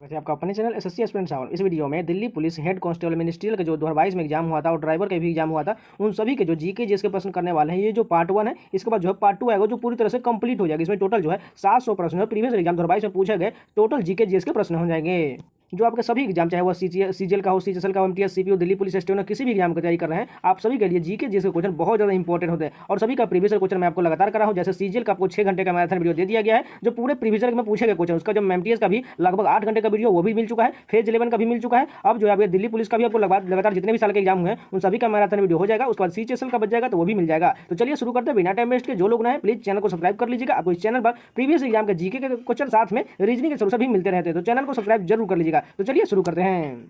वैसे आपका अपने चैनल एसएससी एस्पिरेंट सावन। इस वीडियो में Delhi police head constable ministerial का जो 2022 में एग्जाम हुआ था और ड्राइवर का भी एग्जाम हुआ था, उन सभी के जो जीके जीएस के प्रश्न करने वाले हैं। ये जो पार्ट 1 है, इसके बाद जो है पार्ट 2 आएगा जो पूरी तरह से कंप्लीट हो जाएगा। इसमें टोटल जो है 700 प्रश्न है। प्रीवियस एग्जाम 2022 में पूछे गए टोटल जीके जीएस के प्रश्न हो जाएंगे। जो आपके सभी एग्जाम, चाहे वो सीजीएल का हो, सीजीएल का हो, MTS, CPO, Delhi police station, किसी भी एग्जाम की तैयारी कर रहे हैं, आप सभी के लिए जीके जीएस के क्वेश्चन बहुत ज़्यादा इंपॉर्टेंट होते हैं। और सभी का प्रीवियस क्वेश्चन मैं आपको लगातार कर रहा हूँ। जैसे सीजीएल का आपको 6 घंटे का मैराथन वीडियो दे दिया गया है, जो पूरे प्रीवियस में पूछे गए क्वेश्चन। उसका जो एमटीएस का भी लगभग 8 घंटे का वीडियो वो भी मिल चुका है, फेज 11 का भी मिल चुका है। अब जो है दिल्ली पुलिस का भी आपको लगातार जितने भी साल के एग्जाम हुए हैं उन सभी का मैराथन वीडियो हो जाएगा। उसके बाद सीजीएल का बच जाएगा तो वो भी मिल जाएगा। तो चलिए शुरू करते हैं बिना टाइम वेस्ट के। जो लोग नए हैं प्लीज चैनल को सब्सक्राइब कर लीजिएगा। आपको इस चैनल पर प्रीवियस एग्जाम के जीके के क्वेश्चन साथ में रीजनिंग के सोल्यूशन भी मिलते रहते हैं, तो चैनल को सब्सक्राइब जरूर कर लीजिएगा। तो चलिए शुरू करते हैं।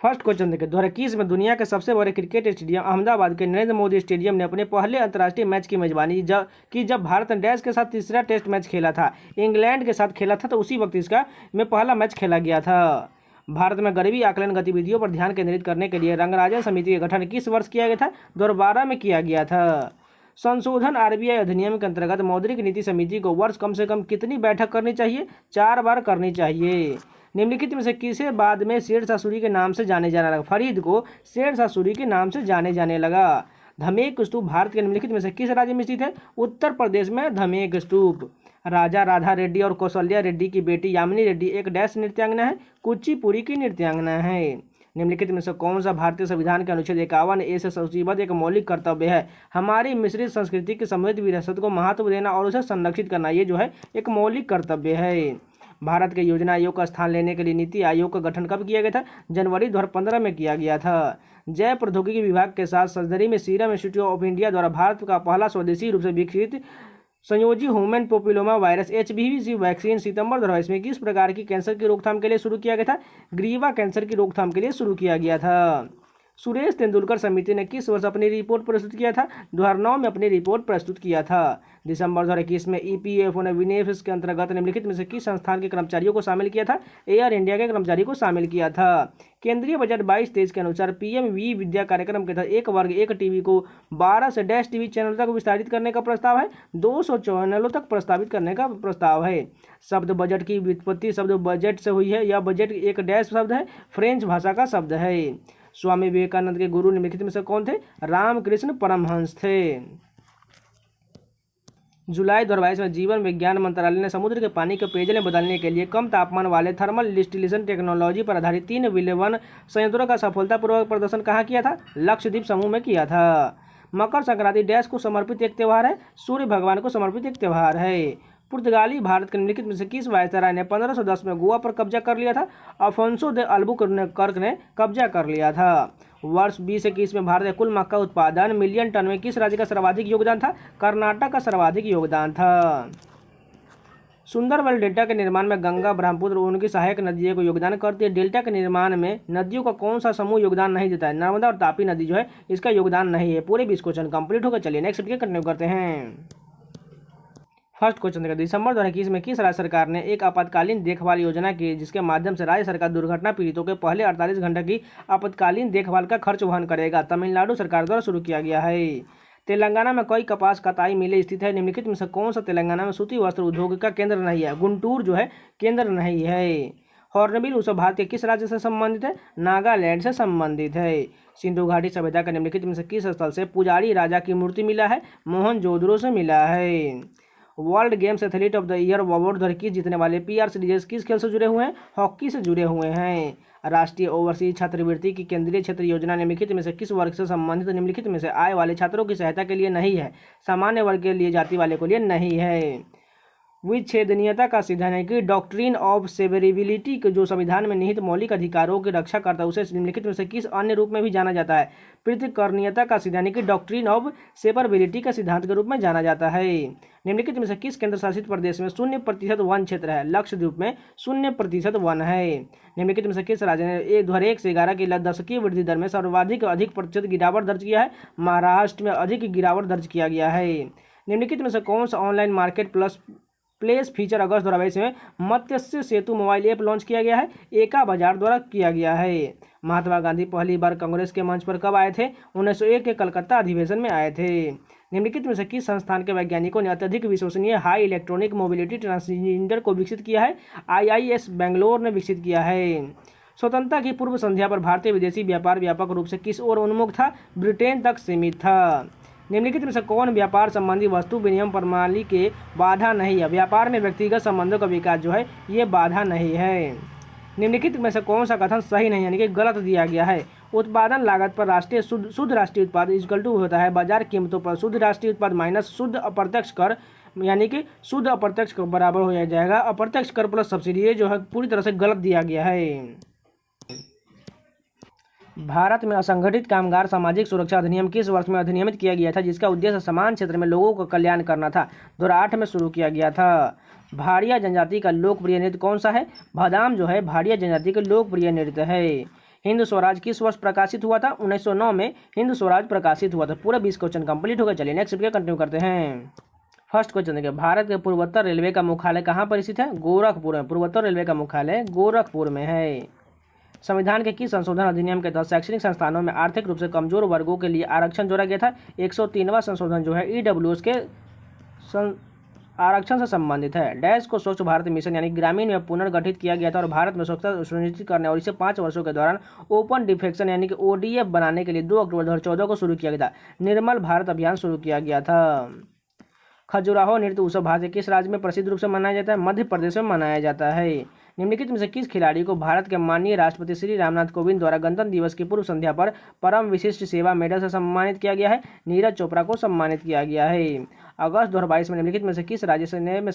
फर्स्ट क्वेश्चन देखिए, 2021 में दुनिया के सबसे बड़े क्रिकेट स्टेडियम अहमदाबाद के नरेंद्र मोदी स्टेडियम ने अपने पहले अंतर्राष्ट्रीय मैच की मेजबानी जब भारत ने डैश के साथ तीसरा टेस्ट मैच खेला था, इंग्लैंड के साथ खेला था, तो उसी वक्त इसका में पहला मैच खेला गया था। भारत में गरीबी आकलन गतिविधियों पर ध्यान केंद्रित करने के लिए रंगराजन समिति का गठन किस वर्ष किया गया था? 2012 में किया गया था। संशोधन आरबीआई अधिनियम के अंतर्गत मौद्रिक नीति समिति को वर्ष कम से कम कितनी बैठक करनी चाहिए? 4 बार करनी चाहिए। निम्नलिखित में से किसे बाद में शेरशाह सूरी के नाम से जाने जाने लगा? फरीद को शेरशाह सूरी के नाम से जाने जाने लगा। धमेक स्तूप भारत के निम्नलिखित में से किस राज्य में स्थित है? उत्तर प्रदेश में धमेक स्तूप। राजा राधा रेड्डी और कौशल्या रेड्डी की बेटी यामिनी रेड्डी एक डैश नृत्यांगना है? कुचिपुड़ी की नृत्यांगना है। निम्नलिखित में से कौन सा भारतीय संविधान के अनुच्छेद 51A से सूचीबद्ध एक मौलिक कर्तव्य है? हमारी मिश्रित संस्कृति की समृद्ध विरासत को महत्व देना और उसे संरक्षित करना, ये जो है एक मौलिक कर्तव्य है। भारत के योजना आयोग का स्थान लेने के लिए नीति आयोग का गठन कब किया गया था? जनवरी 2015 में किया गया था। जैव प्रौद्योगिकी विभाग के साथ सर्जरी में सीरम इंस्टीट्यूट ऑफ इंडिया द्वारा भारत का पहला स्वदेशी रूप से विकसित संयोजी ह्यूमन पोपिलोमा वायरस HPV वैक्सीन सितंबर 2022 में किस प्रकार की कैंसर की रोकथाम के लिए शुरू किया गया था? ग्रीवा कैंसर की रोकथाम के लिए शुरू किया गया था। सुरेश तेंदुलकर समिति ने किस वर्ष अपनी रिपोर्ट प्रस्तुत किया था? 2009 में अपनी रिपोर्ट प्रस्तुत किया था। दिसंबर 2021 में EPFO ने विनेफ्स के अंतर्गत निम्नलिखित में से किस संस्थान के कर्मचारियों को शामिल किया था? एयर इंडिया के कर्मचारी को शामिल किया था। केंद्रीय बजट 22-23 के अनुसार PMV विद्या कार्यक्रम के तहत एक वर्ग एक टीवी को 12 से डैश टीवी चैनल तक विस्तारित करने का प्रस्ताव है। 200 चैनलों तक प्रस्तावित करने का प्रस्ताव है। शब्द बजट की व्युत्पत्ति शब्द बजट से हुई है। यह बजट एक डैश शब्द है, फ्रेंच भाषा का शब्द है। स्वामी विवेकानंद के गुरु निम्नलिखित में से कौन थे? रामकृष्ण परमहंस थे। जुलाई 2022 में जीवन विज्ञान मंत्रालय ने समुद्र के पानी के पेयजल में बदलने के लिए कम तापमान वाले थर्मल डिस्टिलेशन टेक्नोलॉजी पर आधारित 3 विलयन संयंत्रों का सफलतापूर्वक प्रदर्शन कहाँ किया था? लक्षद्वीप समूह में किया था। मकर संक्रांति डैश को समर्पित एक त्यौहार है? सूर्य भगवान को समर्पित एक त्यौहार है। पुर्तगाली भारत के निम्नलिखित में से किस वायसराय ने 1510 में गोवा पर कब्जा कर लिया था? अफोंसो दे अल्बुकर्क ने कब्जा कर लिया था। वर्ष 2021 में भारत के कुल मक्का उत्पादन मिलियन टन में किस राज्य का सर्वाधिक योगदान था? कर्नाटक का सर्वाधिक योगदान था। सुंदरबन डेल्टा के निर्माण में गंगा, ब्रह्मपुत्र और उनकी सहायक नदियों को योगदान करती है। डेल्टा के निर्माण में नदियों का कौन सा समूह योगदान नहीं देता है? नर्मदा और तापी नदी जो है इसका योगदान नहीं है। पूरे 20 क्वेश्चन कंप्लीट होकर चलिए नेक्स्ट वीडियो कंटिन्यू करते हैं। फर्स्ट क्वेश्चन देखिए, दिसंबर 2021 में किस राज्य सरकार ने एक आपातकालीन देखभाल योजना की जिसके माध्यम से राज्य सरकार दुर्घटना पीड़ितों के पहले 48 घंटे की आपातकालीन देखभाल का खर्च वहन करेगा? तमिलनाडु सरकार द्वारा शुरू किया गया है। तेलंगाना में कई कपास कताई मिलें स्थित है। निम्नलिखित में से कौन सा तेलंगाना में सूती वस्त्र उद्योग का केंद्र नहीं है? गुंटूर जो है केंद्र नहीं है। हॉर्नबिल उत्सव भारत के किस राज्य से संबंधित है? नागालैंड से संबंधित है। सिंधु घाटी सभ्यता के निम्नलिखित में से किस स्थल से पुजारी राजा की मूर्ति मिला है? मोहनजोदड़ो से मिला है। World games athlete of the year award 2021 जीतने वाले PR सीरीज किस खेल से जुड़े हुए हैं? हॉकी से जुड़े हुए हैं। राष्ट्रीय ओवरसीज छात्रवृत्ति की केंद्रीय क्षेत्र योजना निम्नलिखित में से किस वर्ग से संबंधित निम्नलिखित में से आय वाले छात्रों की सहायता के लिए नहीं है? सामान्य वर्ग के लिए, जाति वाले के लिए नहीं है। विच्छेदनीयता का सिद्धांत है कि डॉक्ट्रिन ऑफ सेवरेबिलिटी जो संविधान में निहित मौलिक अधिकारों की रक्षा करता है उसे निम्नलिखित में से किस अन्य रूप में भी जाना जाता है? पृथक्करणीयता का सिद्धांत है कि डॉक्ट्रिन ऑफ सेवरेबिलिटी का सिद्धांत के रूप में जाना जाता है। निम्नलिखित में से किस केंद्र शासित प्रदेश में 0% वन क्षेत्र है? लक्षद्वीप में 0% वन है। निम्नलिखित में से किस राज्य ने 2001 से 11 की दशकीय वृद्धि दर में सर्वाधिक अधिक प्रतिशत गिरावट दर्ज किया है? महाराष्ट्र में अधिक गिरावट दर्ज किया गया है। निम्नलिखित में से कौन सा ऑनलाइन मार्केट प्लेस फीचर अगस्त 2022 में मत्स्य सेतु मोबाइल ऐप लॉन्च किया गया है? एका बाजार द्वारा किया गया है। महात्मा गांधी पहली बार कांग्रेस के मंच पर कब आए थे? 1901 के कलकत्ता अधिवेशन में आए थे। निम्नलिखित में से किस संस्थान के वैज्ञानिकों ने अत्यधिक विश्वसनीय हाई इलेक्ट्रॉनिक मोबिलिटी ट्रांसजेंडर को विकसित किया है? IIS बेंगलोर ने विकसित किया है। स्वतंत्रता की पूर्व संध्या पर भारतीय विदेशी व्यापार व्यापक रूप से किस ओर उन्मुख था? ब्रिटेन तक सीमित था। निम्नलिखित में से कौन व्यापार संबंधी वस्तु विनिमय प्रणाली के बाधा नहीं है? व्यापार में व्यक्तिगत संबंधों का विकास जो है ये बाधा नहीं है। निम्नलिखित में से कौन सा कथन सही नहीं यानी कि गलत दिया गया है? उत्पादन लागत पर राष्ट्रीय शुद्ध राष्ट्रीय उत्पाद इक्वल टू होता है बाजार कीमतों पर शुद्ध राष्ट्रीय उत्पाद माइनस शुद्ध अप्रत्यक्ष कर, यानी कि शुद्ध अप्रत्यक्ष कर बराबर हो जाएगा अप्रत्यक्ष कर प्लस सब्सिडी। ये जो है पूरी तरह से गलत दिया गया है। भारत में असंगठित कामगार सामाजिक सुरक्षा अधिनियम किस वर्ष में अधिनियमित किया गया था, जिसका उद्देश्य समान क्षेत्र में लोगों का कल्याण करना था? 2008 में शुरू किया गया था। भाड़िया जनजाति का लोकप्रिय नृत्य कौन सा है? भादाम जो है भाड़िया जनजाति का लोकप्रिय नृत्य है। हिंद स्वराज किस वर्ष प्रकाशित हुआ था? 1909 में हिंद स्वराज प्रकाशित हुआ था। पूरा 20 क्वेश्चन कंप्लीट हो गया। चलिए नेक्स्ट वीडियो कंटिन्यू करते हैं। फर्स्ट क्वेश्चन देखिए, भारत के पूर्वोत्तर रेलवे का मुख्यालय कहाँ पर स्थित है? गोरखपुर में। पूर्वोत्तर रेलवे का मुख्यालय गोरखपुर में है। संविधान के किस संशोधन अधिनियम के तहत शैक्षणिक संस्थानों में आर्थिक रूप से कमजोर वर्गों के लिए आरक्षण जोड़ा गया था? 103वां संशोधन जो है EWS के आरक्षण से संबंधित है। डैश को स्वच्छ भारत मिशन यानी ग्रामीण में पुनर्गठित किया गया था और भारत में स्वच्छता सुनिश्चित करने और इसे 5 वर्षों के दौरान ओपन डिफेक्शन यानी कि ODF बनाने के लिए 2 अक्टूबर 2014 को शुरू किया गया था। निर्मल भारत अभियान शुरू किया गया था। खजुराहो नृत्य उत्सव भारत के किस राज्य में प्रसिद्ध रूप से मनाया जाता है? मध्य प्रदेश में मनाया जाता है। निम्नलिखित में से किस खिलाड़ी को भारत के माननीय राष्ट्रपति श्री रामनाथ कोविंद द्वारा गणतंत्र दिवस की पूर्व संध्या पर परम विशिष्ट सेवा मेडल से सम्मानित किया गया है? नीरज चोपड़ा को सम्मानित किया गया है। अगस्त 2022 में निम्नलिखित में से किस राज्य से में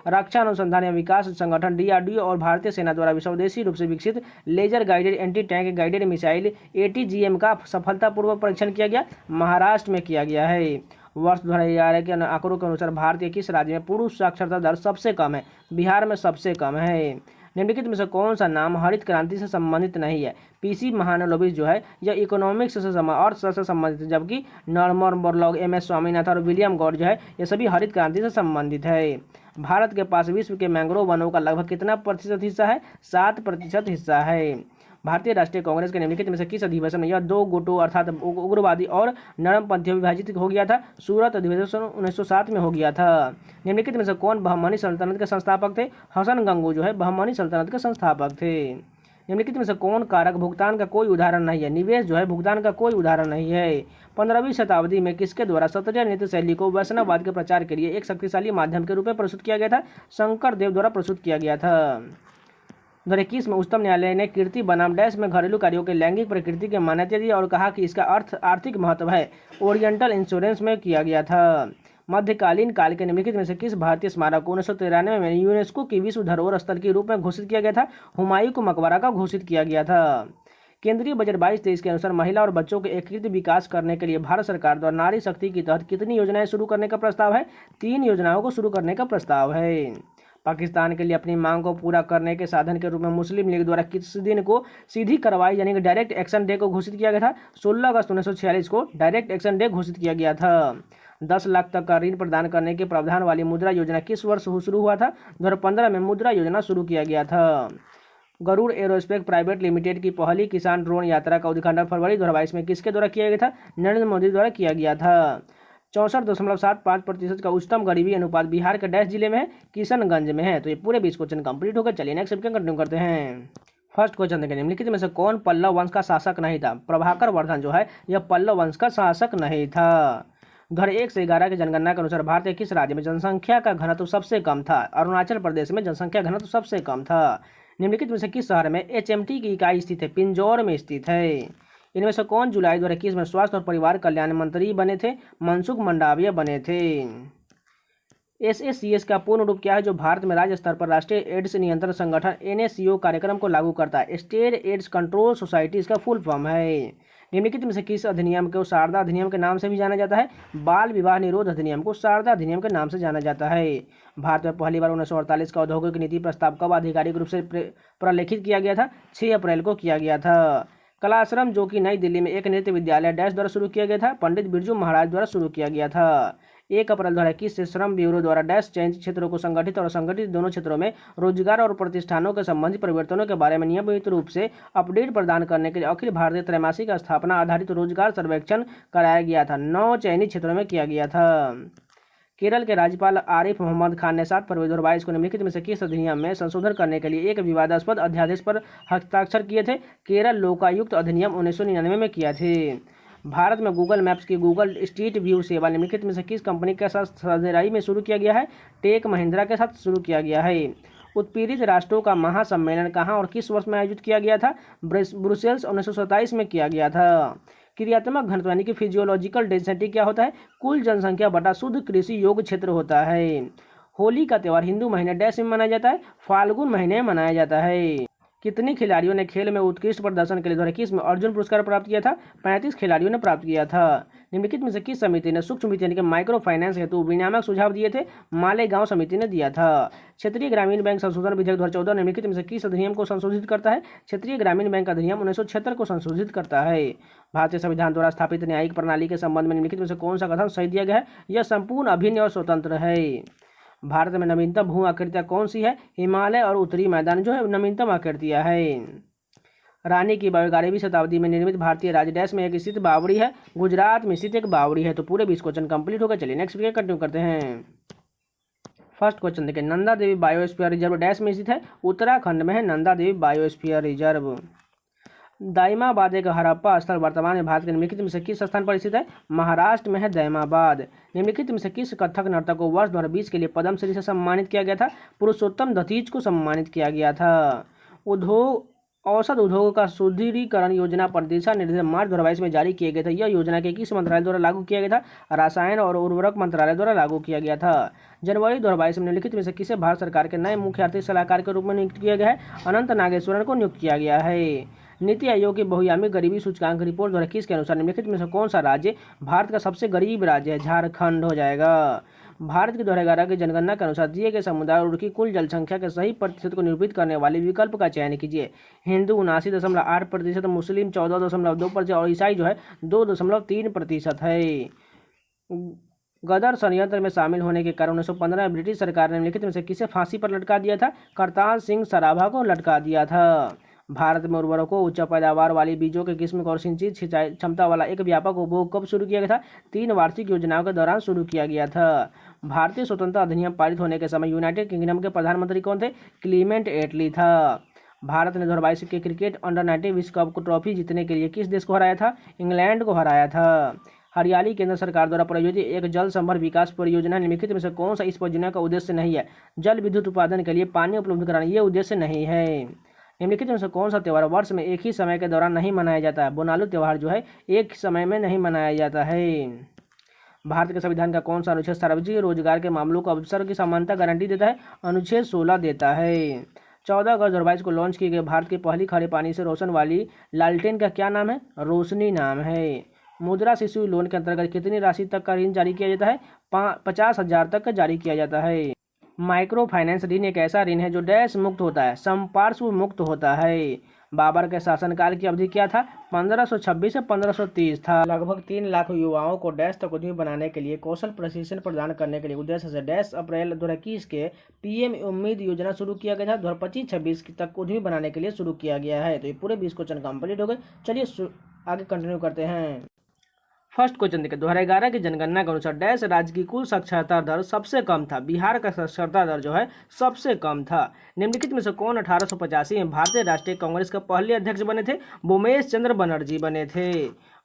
रक्षा अनुसंधान एवं विकास संगठन DRDO और भारतीय सेना द्वारा स्वदेशी रूप से विकसित laser guided anti tank guided missile ATGM का सफलतापूर्वक परीक्षण किया गया? महाराष्ट्र में किया गया है। वर्ष 2011 के आंकड़ों के अनुसार भारत के किस राज्य में पुरुष साक्षरता दर सबसे कम है? बिहार में सबसे कम है। निम्नलिखित में से कौन सा नाम हरित क्रांति से संबंधित नहीं है? PC महालनोबिस जो है यह इकोनॉमिक्स से अर्थशास्त्र से संबंधित है, जबकि नॉर्मन बोरलॉग, MS स्वामीनाथन और विलियम गॉड जो है ये सभी हरित क्रांति से संबंधित है। भारत के पास विश्व के मैंग्रोव वनों का लगभग कितना प्रतिशत हिस्सा है? 7% हिस्सा है। भारतीय राष्ट्रीय कांग्रेस के निम्नलिखित में से किस अधिवेशन में यह 2 गुटों अर्थात उग्रवादी और नरमपंथियों विभाजित हो गया था? सूरत अधिवेशन 1907 में हो गया था। निम्नलिखित में से कौन बहमनी सल्तनत के संस्थापक थे? हसन गंगू जो है बहमनी सल्तनत के संस्थापक थे। निम्नलिखित में से कौन कारक भुगतान का कोई उदाहरण नहीं है? निवेश जो है भुगतान का कोई उदाहरण नहीं है। 15वीं शताब्दी में किसके द्वारा सत्रिय नृत्य शैली को वैष्णववाद के प्रचार के लिए एक शक्तिशाली माध्यम के रूप में प्रस्तुत किया गया था? शंकर देव द्वारा प्रस्तुत किया गया था। 2021 में उच्चतम न्यायालय ने कीर्ति बनाम डैश में घरेलू कार्यों के लैंगिक प्रकृति की मान्यता दी और कहा कि इसका अर्थ आर्थिक महत्व है। ओरिएंटल इंश्योरेंस में किया गया था। मध्यकालीन काल के निम्नलिखित में से किस भारतीय स्मारक को 1993 में यूनेस्को की विश्व धरोहर स्थल के रूप में घोषित किया गया था? हुमायूं का मकबरा का घोषित किया गया था। केंद्रीय बजट 22-23 के अनुसार महिला और बच्चों के एकीकृत विकास करने के लिए भारत सरकार द्वारा नारी शक्ति के तहत कितनी योजनाएं शुरू करने का प्रस्ताव है? 3 योजनाओं को शुरू करने का प्रस्ताव है। पाकिस्तान के लिए अपनी मांग को पूरा करने के साधन के रूप में मुस्लिम लीग द्वारा किस दिन को सीधी कार्रवाई यानी कि डायरेक्ट एक्शन डे को घोषित किया गया था? 16 अगस्त 1946 को डायरेक्ट एक्शन डे घोषित किया गया था। 10 लाख तक का ऋण प्रदान करने के प्रावधान वाली मुद्रा योजना किस वर्ष शुरू हुआ था? 2015 में मुद्रा योजना शुरू किया गया था। गरुड़ एरोस्पेस प्राइवेट लिमिटेड की पहली किसान ड्रोन यात्रा का उद्घाटन फरवरी 2022 में किसके द्वारा किया गया था? नरेंद्र मोदी द्वारा किया गया था। 64.75% का उच्चतम गरीबी अनुपात बिहार के डैश जिले में है? किशनगंज में है। तो ये पूरे 20 क्वेश्चन कंप्लीट हो गए। चलिए नेक्स्ट वीडियो कंटिन्यू करते हैं। फर्स्ट क्वेश्चन देखें, निम्नलिखित में से कौन पल्लव वंश का शासक नहीं था? प्रभाकर वर्धन जो है यह पल्लव वंश का शासक नहीं था। घर 1 से 11 की जनगणना के अनुसार भारत के किस राज्य में जनसंख्या का घनत्व सबसे कम था? अरुणाचल प्रदेश में जनसंख्या घनत्व सबसे कम था। निम्नलिखित में से किस शहर में HMT की इकाई स्थित है? पिंजौर में स्थित है। इनमें से कौन जुलाई 2021 में स्वास्थ्य और परिवार कल्याण मंत्री बने थे? मनसुख मंडाविया बने थे। SACS का पूर्ण रूप क्या है जो भारत में राज्य स्तर पर राष्ट्रीय एड्स नियंत्रण संगठन NACO कार्यक्रम को लागू करता है? स्टेट एड्स कंट्रोल सोसाइटी इसका फुल फॉर्म है। निम्नलिखित में से किस अधिनियम को शारदा अधिनियम के नाम से भी जाना जाता है? बाल विवाह निरोध अधिनियम को शारदा अधिनियम के नाम से जाना जाता है। भारत में पहली बार 1948 का औद्योगिक नीति प्रस्ताव कब आधिकारिक रूप से प्रलेखित किया गया था? 6 अप्रैल को किया गया था। कलाश्रम जो कि नई दिल्ली में एक नृत्य विद्यालय डैश द्वारा शुरू किया गया था? पंडित बिरजू महाराज द्वारा शुरू किया गया था। 1 अप्रैल 2021 से श्रम ब्यूरो द्वारा डैश चयनित क्षेत्रों को संगठित और असंगठित दोनों क्षेत्रों में रोजगार और प्रतिष्ठानों के संबंधित परिवर्तनों के बारे में नियमित रूप से अपडेट प्रदान करने के लिए अखिल भारतीय त्रैमासिक स्थापना आधारित रोजगार सर्वेक्षण कराया गया था। 9 चयनित क्षेत्रों में किया गया था। केरल के राज्यपाल आरिफ मोहम्मद खान ने 7 फरवरी 2022 को निम्नलिखित में से किस अधिनियम में संशोधन करने के लिए एक विवादास्पद अध्यादेश पर हस्ताक्षर किए थे? केरल लोकायुक्त अधिनियम 1999 में किया थे। भारत में गूगल मैप्स की गूगल स्ट्रीट व्यू सेवा निम्नलिखित में से किस कंपनी के साथ साझेदारी में शुरू किया गया है? टेक महिंद्रा के साथ शुरू किया गया है। उत्पीड़ित राष्ट्रों का महासम्मेलन कहाँ और किस वर्ष में आयोजित किया गया था? ब्रुसेल्स 1927 में किया गया था। क्रियात्मक घनत्व यानी कि फिजियोलॉजिकल डेंसिटी क्या होता है? कुल जनसंख्या बटा शुद्ध कृषि योग्य क्षेत्र होता है। होली का त्यौहार हिंदू महीने डैश में मनाया जाता है? फाल्गुन महीने में मनाया जाता है। कितने खिलाड़ियों ने खेल में उत्कृष्ट प्रदर्शन के लिए 2021 में अर्जुन पुरस्कार प्राप्त किया था? 35 खिलाड़ियों ने प्राप्त किया था। निम्नलिखित में से किस समिति ने सूक्ष्म वित्त यानी कि माइक्रो फाइनेंस हेतु विनियामक सुझाव दिए थे? मालेगांव समिति ने दिया था। क्षेत्रीय ग्रामीण बैंक संशोधन विधेयक 2014 निम्नलिखित में से किस अधिनियम को संशोधित करता है? क्षेत्रीय ग्रामीण बैंक अधिनियम 1976 को संशोधित करता है। भारतीय संविधान द्वारा स्थापित न्यायिक प्रणाली के संबंध में निम्नलिखित में से कौन सा कथन सही दिया गया है? यह संपूर्ण अभिन्न और स्वतंत्र है। भारत में नवीनतम भू आकृतियाँ कौन सी है? हिमालय और उत्तरी मैदान जो है नवीनतम आकृतियाँ है। रानी की बावड़ी 11वीं शताब्दी में निर्मित भारतीय राज्य डैश में एक स्थित बावड़ी है? गुजरात में स्थित एक बावड़ी है। तो पूरे 20 क्वेश्चन कंप्लीट होगा। चलिए नेक्स्ट वीडियो कंटिन्यू करते हैं। फर्स्ट क्वेश्चन देखिए, Nanda Devi biosphere reserve dash में स्थित है? उत्तराखंड में है नंदा देवी बायोस्फीयर रिजर्व। दाइमाबाद एक हड़प्पा स्थल वर्तमान में भारत के निम्नलिखित में से किस स्थान पर स्थित है? महाराष्ट्र में है दाइमाबाद। निम्नलिखित में से किस कथक नर्तक को वर्ष 2020 के लिए पद्मश्री से सम्मानित किया गया था? पुरुषोत्तम दतीज को सम्मानित किया गया था। औषध उद्योग का सुदृढ़ीकरण योजना पर दिशा निर्देश मार्च 2022 में जारी किए गए थे। यह योजना के किस मंत्रालय द्वारा लागू किया गया था? रसायन और उर्वरक मंत्रालय द्वारा लागू किया गया था। जनवरी 2022 में निम्नलिखित में से किसे भारत सरकार के नए मुख्य आर्थिक सलाहकार के रूप में नियुक्त किया गया है? अनंत नागेश्वरन को नियुक्त किया गया है। नीति आयोग की बहुआयामी गरीबी सूचकांक रिपोर्ट 2021 के अनुसार निम्नलिखित में से कौन सा राज्य भारत का सबसे गरीब राज्य है? झारखंड हो जाएगा। भारत की 2011 की जनगणना के अनुसार दिए गए समुदाय और उनकी कुल जनसंख्या के सही प्रतिशत को निरूपित करने वाले विकल्प का चयन कीजिए। हिंदू 79.8%, मुस्लिम 14.2% और ईसाई जो है 2.3% है। गदर षड्यंत्र में शामिल होने के कारण 1915 में ब्रिटिश सरकार ने निम्नलिखित में से किसे फांसी पर लटका दिया था? करतार सिंह सराभा को लटका दिया था। भारत में उर्वरकों, उच्च पैदावार वाली बीजों के किस्म और सिंचित सिंचाई क्षमता वाला एक व्यापक उपभोग कब शुरू किया गया था? 3 वार्षिक योजनाओं के दौरान शुरू किया गया था। भारतीय स्वतंत्रता अधिनियम पारित होने के समय यूनाइटेड किंगडम के प्रधानमंत्री कौन थे? क्लीमेंट एटली था। भारत ने 2022 के क्रिकेट अंडर-19 विश्व कप को ट्रॉफी जीतने के लिए किस देश को हराया था? इंग्लैंड को हराया था। हरियाली केंद्र सरकार द्वारा प्रायोजित एक जल संभर विकास परियोजना निम्नलिखित में से कौन सा इस परियोजना का उद्देश्य नहीं है? जल विद्युत उत्पादन के लिए पानी उपलब्ध कराना, ये उद्देश्य नहीं है। निम्नलिखित में से कौन सा त्यौहार वर्ष में एक ही समय के दौरान नहीं मनाया जाता है? बोनालू त्यौहार जो है एक समय में नहीं मनाया जाता है। भारत के संविधान का कौन सा अनुच्छेद सार्वजनिक रोजगार के मामलों को अवसर की समानता गारंटी देता है? अनुच्छेद 16 देता है। 14 अगस्त 2022 को लॉन्च की गई भारत की पहली खारे पानी से रोशन वाली लालटेन का क्या नाम है? रोशनी नाम है। मुद्रा शिशु लोन के अंतर्गत कितनी राशि तक का ऋण जारी किया जाता है? 50,000 तक का जारी किया जाता है। माइक्रो फाइनेंस ऋण एक ऐसा ऋण है जो डैश मुक्त होता है, संपार्श्व मुक्त होता है। बाबर के शासनकाल की अवधि क्या था? 1526 से 1530 था। लगभग 3 लाख युवाओं को डैश तक उद्यमी बनाने के लिए कौशल प्रशिक्षण प्रदान करने के लिए उद्देश्य से डैश अप्रैल 2021 के पीएम उम्मीद योजना शुरू किया गया था। 2025-26 तक उद्यमी बनाने के लिए शुरू किया गया है। तो ये पूरे 20 क्वेश्चन कंप्लीट हो गए। चलिए आगे कंटिन्यू करते हैं। फर्स्ट क्वेश्चन देखिए, 2011 की जनगणना के अनुसार डैश राज्य की कुल साक्षरता दर सबसे कम था? बिहार का साक्षरता दर जो है सबसे कम था। निम्नलिखित में से कौन 1885 में भारतीय राष्ट्रीय कांग्रेस के पहले अध्यक्ष बने थे? भूमेश चंद्र बनर्जी बने थे।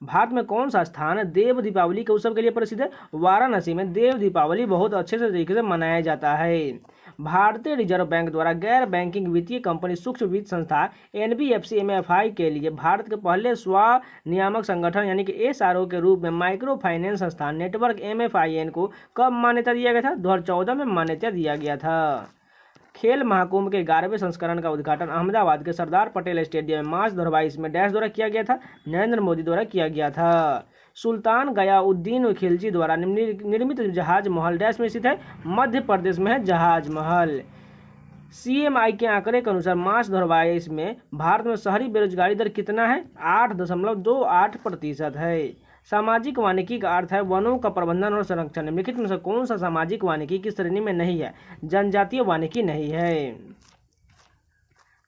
भारत में कौन सा स्थान देव दीपावली के उत्सव के लिए प्रसिद्ध है? वाराणसी में देव दीपावली बहुत अच्छे से तरीके से मनाया जाता है। भारतीय रिजर्व बैंक द्वारा गैर बैंकिंग वित्तीय कंपनी सूक्ष्म वित्त संस्था NBFC MFI के लिए भारत के पहले स्वानियामक संगठन यानी कि SRO के रूप में माइक्रो फाइनेंस संस्थान नेटवर्क MFIN को कब मान्यता दिया गया था? 2014 में मान्यता दिया गया था। खेल महाकुंभ के 11वें संस्करण का उद्घाटन अहमदाबाद के सरदार पटेल स्टेडियम में मार्च 2022 में डैश द्वारा किया गया था? नरेंद्र मोदी द्वारा किया गया था। सुल्तान गयाउद्दीन खिलजी द्वारा निर्मित जहाज महल डैश में स्थित है? मध्य प्रदेश में है जहाज महल। CMI के आंकड़े के अनुसार मार्च 2022 में भारत में शहरी बेरोजगारी दर कितना है? 8.28% है। सामाजिक वानिकी का अर्थ है वनों का प्रबंधन और संरक्षण। निम्नलिखित में से कौन सा सामाजिक वानिकी की श्रेणी में नहीं है? जनजातीय वानिकी नहीं है।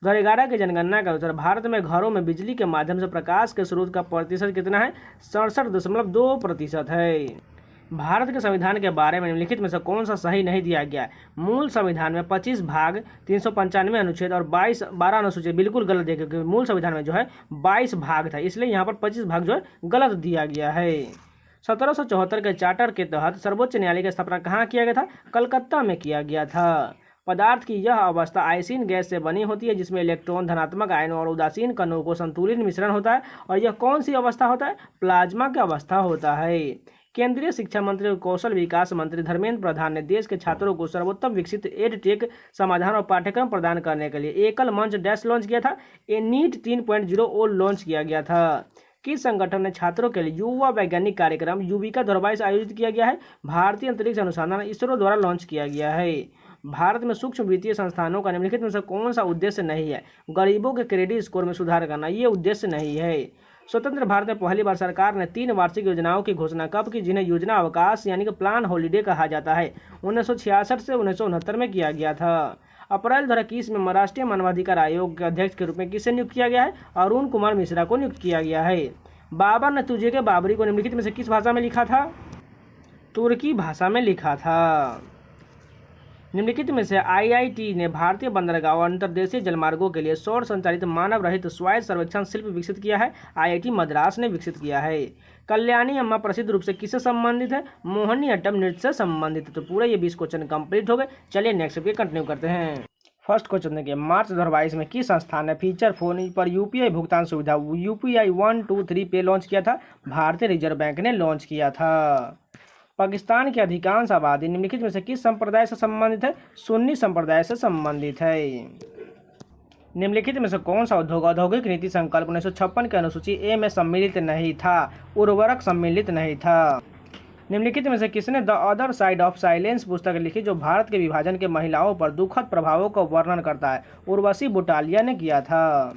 2011 की जनगणना के अनुसार भारत में घरों में बिजली के माध्यम से प्रकाश के स्रोत का प्रतिशत कितना है? 67.2% है। भारत के संविधान के बारे में निम्नलिखित में से कौन सा सही नहीं दिया गया है? मूल संविधान में 25 भाग 395 अनुच्छेद और 12 अनुसूचित बिल्कुल गलत दिया, क्योंकि मूल संविधान में जो है 22 भाग था, इसलिए यहाँ पर 25 भाग जो है गलत दिया गया है। 1774 के चार्टर के तहत सर्वोच्च न्यायालय की स्थापना कहाँ किया गया था? कलकत्ता में किया गया था। पदार्थ की यह अवस्था आयसीन गैस से बनी होती है जिसमें इलेक्ट्रॉन, धनात्मक आयन और उदासीन कणों को संतुलित मिश्रण होता है, और यह कौन सी अवस्था होता है? प्लाज्मा की अवस्था होता है। केंद्रीय शिक्षा मंत्री और कौशल विकास मंत्री धर्मेंद्र प्रधान ने देश के छात्रों को सर्वोत्तम विकसित एडटेक समाधान और पाठ्यक्रम प्रदान करने के लिए एकल मंच डैश लॉन्च किया था। नीट 3.0 लॉन्च किया गया था। किस संगठन ने छात्रों के लिए युवा वैज्ञानिक कार्यक्रम युविका 2022 आयोजित किया गया है? भारतीय अंतरिक्ष अनुसंधान इसरो द्वारा लॉन्च किया गया है। भारत में सूक्ष्म वित्तीय संस्थानों का निम्नलिखित में से कौन सा उद्देश्य नहीं है? गरीबों के क्रेडिट स्कोर में सुधार करना, ये उद्देश्य नहीं है। स्वतंत्र भारत में पहली बार सरकार ने 3 वार्षिक योजनाओं की घोषणा कब की, जिन्हें योजना अवकाश यानी कि प्लान हॉलीडे कहा जाता है? 1966 से 1969 में किया गया था। अप्रैल 2021 में राष्ट्रीय मानवाधिकार आयोग के अध्यक्ष के रूप में किसे नियुक्त किया गया है? अरुण कुमार मिश्रा को नियुक्त किया गया है। बाबर ने तुझे के बाबरी को निम्नलिखित में से किस भाषा में लिखा था? तुर्की भाषा में लिखा था। निम्नलिखित में से आईआईटी ने भारतीय बंदरगाह और अंतर्देशीय जलमार्गों के लिए सौर संचालित मानव रहित स्वायत्त सर्वेक्षण शिल्प विकसित किया है? आईआईटी मद्रास ने विकसित किया है। कल्याणी अम्मा प्रसिद्ध रूप से किससे संबंधित है? मोहिनी अट्टम नृत्य से संबंधित है। तो पूरे ये 20 क्वेश्चन कंप्लीट हो गए। चलिए नेक्स्ट पे कंटिन्यू करते हैं। फर्स्ट क्वेश्चन देखिए, मार्च 2022 में किस संस्थान ने फीचर फोन पर यूपीआई भुगतान सुविधा यूपीआई 1, 2, 3 पे लॉन्च किया था? भारतीय रिजर्व बैंक ने लॉन्च किया था। पाकिस्तान की अधिकांश आबादी निम्नलिखित में से किस संप्रदाय से संबंधित है? सुन्नी संप्रदाय से संबंधित है। निम्नलिखित में से कौन सा उद्योग औद्योगिक नीति संकल्प 1956 के अनुसूची ए में सम्मिलित नहीं था? उर्वरक सम्मिलित नहीं था। निम्नलिखित में से किसने the other side of silence पुस्तक लिखी जो भारत के विभाजन के महिलाओं पर दुखद प्रभावों का वर्णन करता है? उर्वशी बुटालिया ने किया था।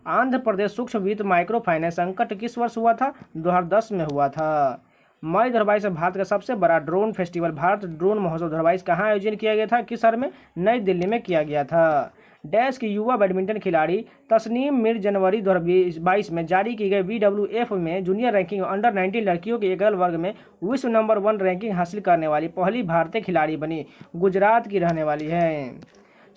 आंध्र प्रदेश सूक्ष्म वित्त माइक्रो फाइनेंस संकट किस वर्ष हुआ था? 2010 में हुआ था। मई 2022 में भारत का सबसे बड़ा ड्रोन फेस्टिवल भारत ड्रोन महोत्सव 2022 कहाँ आयोजन किया गया था? किस शहर में? नई दिल्ली में किया गया था। डैश की युवा बैडमिंटन खिलाड़ी तस्नीम मीर जनवरी 2022 में जारी की गई BWF में जूनियर रैंकिंग अंडर 19 लड़कियों के एकल वर्ग में विश्व नंबर 1 रैंकिंग हासिल करने वाली पहली भारतीय खिलाड़ी बनी। गुजरात की रहने वाली है।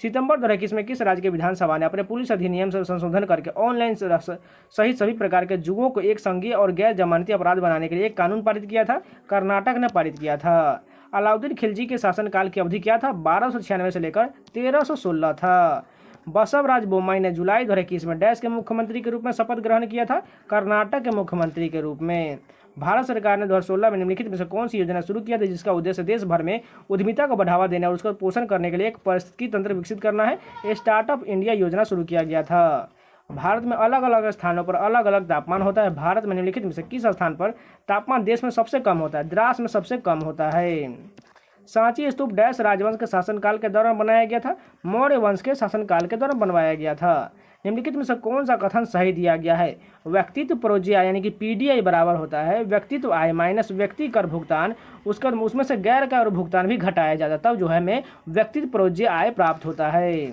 सितंबर 2021 में किस राज्य के विधानसभा ने अपने पुलिस अधिनियम से संशोधन करके ऑनलाइन सहित सभी प्रकार के जुओं को एक संज्ञेय और गैर जमानती अपराध बनाने के लिए एक कानून पारित किया था? कर्नाटक ने पारित किया था। अलाउद्दीन खिलजी के शासनकाल की अवधि क्या था? 1296 से लेकर 1316 था। बसवराज बोम्मई ने जुलाई 2021 में डैश के मुख्यमंत्री के रूप में शपथ ग्रहण किया था? कर्नाटक के मुख्यमंत्री के रूप में। भारत सरकार ने 2016 में निम्नलिखित में से कौन सी योजना शुरू किया था जिसका उद्देश्य देश भर में उद्यमिता को बढ़ावा देने और उसका पोषण करने के लिए एक पारिस्थितिकी तंत्र विकसित करना है? स्टार्टअप इंडिया योजना शुरू किया गया था। भारत में अलग अलग स्थानों पर अलग अलग तापमान होता है। भारत में निम्नलिखित में से किस स्थान पर तापमान देश में सबसे कम होता है? द्रास में सबसे कम होता है। सांची स्तूप डैश राजवंश के शासनकाल के दौरान बनाया गया था? मौर्य वंश के शासनकाल के दौरान बनवाया गया था। निम्नलिखित में से कौन सा कथन सही दिया गया है? व्यक्तित्व प्रोज्य आय यानी कि PDI बराबर होता है व्यक्तित्व आय माइनस व्यक्ति कर भुगतान, उसमें से गैर कर भुगतान भी घटाया जाता है, तब जो है हमें व्यक्तित्व प्रोज्य आय प्राप्त होता है।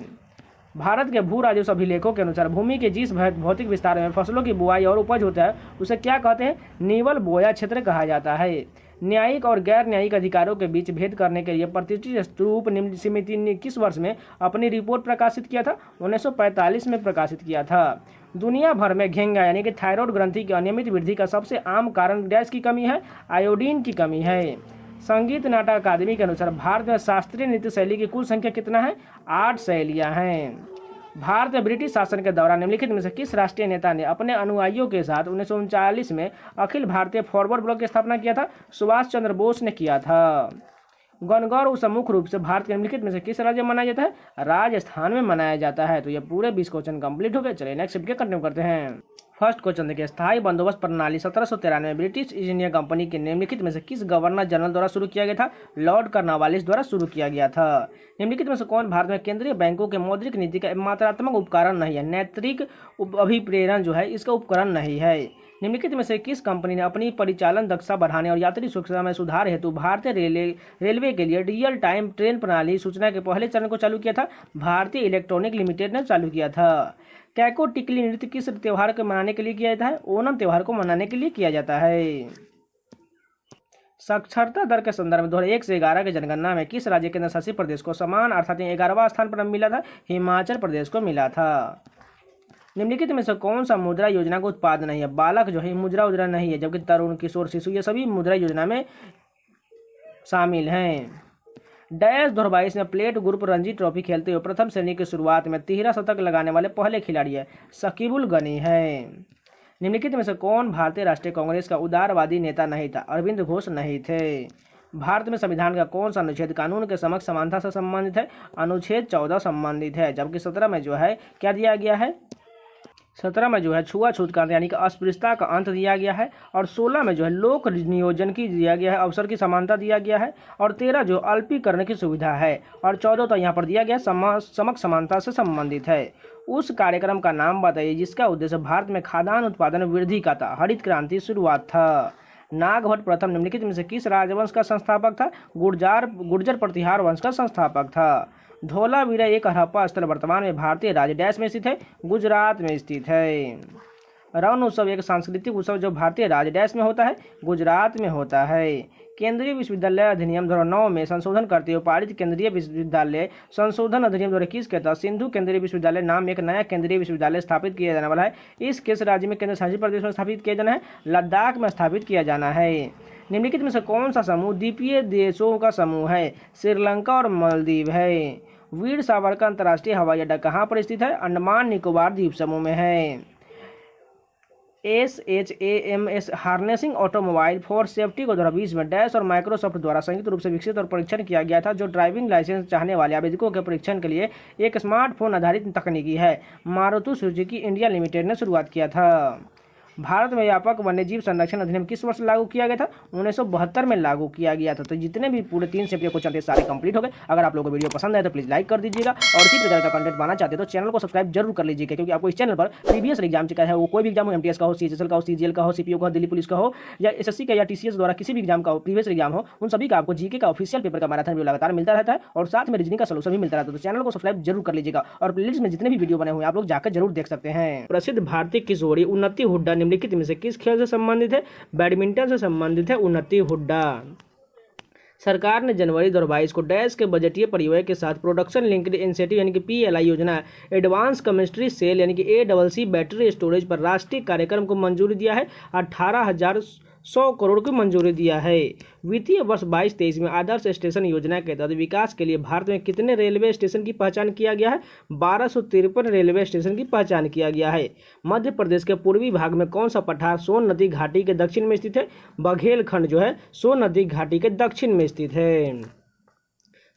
भारत के भू राजस्व अभिलेखों के अनुसार भूमि के जिस भौतिक विस्तार में फसलों की बुआई और उपज होता है उसे क्या कहते हैं? निवल बोया क्षेत्र कहा जाता है। न्यायिक और गैर न्यायिक अधिकारों के बीच भेद करने के लिए प्रतिष्ठित स्तूप निम्न समिति ने किस वर्ष में अपनी रिपोर्ट प्रकाशित किया था? 1945 में प्रकाशित किया था। दुनिया भर में घेंगा यानी कि थायराइड ग्रंथि की अनियमित वृद्धि का सबसे आम कारण डैश की कमी है? आयोडीन की कमी है। संगीत नाटक अकादमी के अनुसार भारत में शास्त्रीय नृत्य शैली की कुल संख्या कितना है? 8 शैलियाँ हैं। भारत में ब्रिटिश शासन के दौरान निम्नलिखित में से किस राष्ट्रीय नेता ने अपने अनुयायियों के साथ 1939 में अखिल भारतीय फॉरवर्ड ब्लॉक की स्थापना किया था? सुभाष चंद्र बोस ने किया था। गणगौर उत्सव मुख्य रूप से भारत के निम्नलिखित में से किस राज्य में मनाया जाता है? राजस्थान में मनाया जाता है। तो ये पूरे 20 क्वेश्चन कंप्लीट हो गए। चलिए नेक्स्ट वीडियो कंटिन्यू करते हैं। फर्स्ट क्वेश्चन देखिए, स्थायी बंदोबस्त प्रणाली 1793 में ब्रिटिश ईस्ट इंडिया कंपनी के निम्नलिखित में से किस गवर्नर जनरल द्वारा शुरू किया गया था? लॉर्ड कर्नवालिस द्वारा शुरू किया गया था। निम्नलिखित में से कौन भारत में केंद्रीय बैंकों के मौद्रिक नीति का मात्रात्मक उपकरण नहीं है? नैतिक अभिप्रेरण जो है इसका उपकरण नहीं है। निम्नलिखित में से किस कंपनी ने अपनी परिचालन दक्षता बढ़ाने और यात्री सुरक्षा में सुधार हेतु भारतीय रेलवे के लिए रियल टाइम ट्रेन प्रणाली सूचना के पहले चरण को चालू किया था? भारतीय इलेक्ट्रॉनिक लिमिटेड ने चालू किया था। कैको टिकली नृत्य किस त्यौहार को मनाने के लिए किया जाता है? ओणम त्यौहार को मनाने के लिए किया जाता है। साक्षरता दर के संदर्भ में 2001 से 11 की जनगणना में किस राज्य केंद्र शासित प्रदेश को समान अर्थात 11वां स्थान पर मिला था? हिमाचल प्रदेश को मिला था। निम्नलिखित में से कौन सा मुद्रा योजना का उत्पाद नहीं है? बालक जो है मुद्रा उद्रा नहीं है, जबकि तरुण, किशोर, शिशु ये सभी मुद्रा योजना में शामिल हैं। डैश 2022 में प्लेट ग्रुप रणजी ट्रॉफी खेलते हुए प्रथम श्रेणी की शुरुआत में 13 शतक लगाने वाले पहले खिलाड़ी है शकीबुल गनी है। निम्नलिखित में से कौन भारतीय राष्ट्रीय कांग्रेस का उदारवादी नेता नहीं था? अरविंद घोष नहीं थे। भारत में संविधान का कौन सा अनुच्छेद कानून के समक्ष समानता से संबंधित है? अनुच्छेद 14 संबंधित है, जबकि 17 में जो है क्या दिया गया है? 17 में जो है छुआछूत का यानी कि अस्पृश्यता का अंत दिया गया है, और 16 में जो है लोक नियोजन की दिया गया है, अवसर की समानता दिया गया है, और 13 जो अल्पीकरण की सुविधा है, और 14 तो यहाँ पर दिया गया समक्ष समानता से संबंधित है। उस कार्यक्रम का नाम बताइए जिसका उद्देश्य भारत में खाद्यान्न उत्पादन वृद्धि का था। हरित क्रांति शुरुआत था। नागभट्ट प्रथम निम्नलिखित में से किस राजवंश का संस्थापक था? गुर्जर प्रतिहार वंश का संस्थापक था। धौलावीरा एक हड़प्पा स्थल वर्तमान में भारतीय राज्य डैश में स्थित है? गुजरात में स्थित है। रण उत्सव एक सांस्कृतिक उत्सव जो भारतीय राज्य डैश में होता है? गुजरात में होता है। केंद्रीय विश्वविद्यालय अधिनियम 2009 में संशोधन करते हुए पारित केंद्रीय विश्वविद्यालय संशोधन अधिनियम 2021 के तहत सिंधु केंद्रीय विश्वविद्यालय नाम एक नया केंद्रीय विश्वविद्यालय स्थापित किया जाने वाला है। इस किस राज्य में केंद्र शासित प्रदेश में स्थापित किया जाना है? लद्दाख में स्थापित किया जाना है। निम्नलिखित में से कौन सा समूह द्वीपीय देशों का समूह है? श्रीलंका और मालदीव है। वीर सावरकर अंतर्राष्ट्रीय हवाई अड्डा कहाँ पर स्थित है? अंडमान निकोबार द्वीप समूह में है। SHAMS harnessing automobile for safety को 2020 में डैश और माइक्रोसॉफ्ट द्वारा संयुक्त रूप से विकसित और परीक्षण किया गया था, जो ड्राइविंग लाइसेंस चाहने वाले आवेदकों के परीक्षण के लिए एक स्मार्टफोन आधारित तकनीकी है। मारुति सुजुकी इंडिया लिमिटेड ने शुरुआत किया था। भारत में व्यापक वन्यजीव संरक्षण अधिनियम किस वर्ष लागू किया गया था? 1972 में लागू किया गया था। तो जितने भी पूरे 3 चैप्टर क्वेश्चन थे सारे कंप्लीट हो गए। अगर आप लोगों को वीडियो पसंद आए तो प्लीज लाइक कर दीजिएगा, और इसी प्रकार का कंटेंट पाना चाहते हो तो चैनल को सब्सक्राइब जरूर कर लीजिएगा, क्योंकि आपको इस चैनल पर प्रीवियस एग्जाम चाहे वो कोई भी एग्जाम हो, MTS का हो, CHSL का हो, CGL का हो, CPO का हो, दिल्ली पुलिस का हो, या SSC का या TCS द्वारा किसी भी एग्जाम का हो, प्रीवियस एग्जाम हो, उन सभी का आपको जीके का ऑफिशियल पेपर का मैराथन वीडियो लगातार मिलता रहता है, और साथ में रीजनिंग का सॉल्यूशन भी मिलता रहता है। तो चैनल को सब्सक्राइब जरूर कर लीजिएगा, और प्लेलिस्ट में जितने भी वीडियो बने हुए हैं आप लोग जाकर जरूर देख सकते हैं। प्रसिद्ध भारतीय किशोरी उन्नति हुड्डा निम्नलिखित में से किस खेल से संबंधित है? बैडमिंटन से संबंधित है उन्नति हुड्डा। सरकार ने जनवरी 2022 को डैश के बजटीय परिव्यय के साथ प्रोडक्शन लिंक्ड इंसेंटिव यानी कि PLI योजना, एडवांस केमिस्ट्री सेल यानी कि ACC बैटरी स्टोरेज पर राष्ट्रीय कार्यक्रम को मंजूरी दिया है। 18,100 करोड़ की मंजूरी दिया है। वित्तीय वर्ष 22-23 में आदर्श स्टेशन योजना के तहत विकास के लिए भारत में कितने रेलवे स्टेशन की पहचान किया गया है? 1253 रेलवे स्टेशन की पहचान किया गया है। मध्य प्रदेश के पूर्वी भाग में कौन सा पठार सोन नदी घाटी के दक्षिण में स्थित है? बघेलखंड जो है सोन नदी घाटी के दक्षिण में स्थित है।